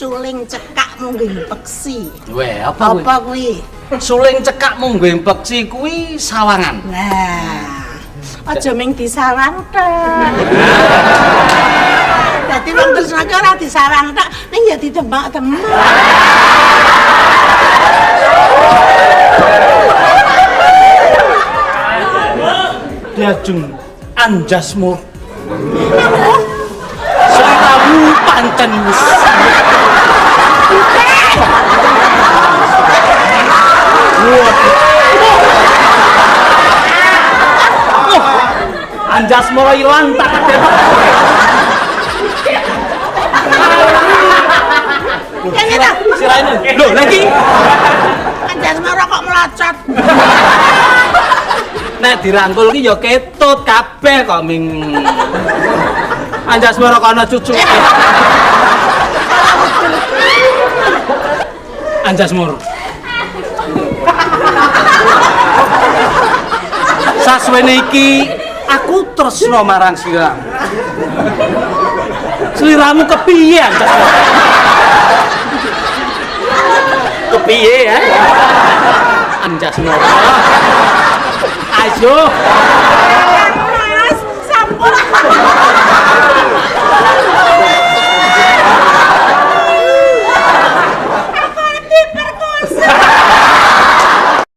suling cekakmu nggih peksi. Weh, apa kuwi? Apa kuwi? Suling cekakmu nggih peksi kuwi sawangan. Nah, aja ming disawang tok. Dadi wong tresna ki ora disawang tok, ning ya ditembak-tembak. Diajeng anjasmu. Seliramu pancen wis. Anjasmu ilang tak kaget. Kene ta? Siraine. Lho, lagi. Anjasmu rokok melocot. Nek dirangkul ki ya ketut kabeh kok ming. Anjasmu rokono cucu. Anjasmur. Sasuwene iki aku tresno marang sira. Sliramu kepiye Anjasmur? Kepiye ya? Anjasmur. Ayo. Mas, sampun.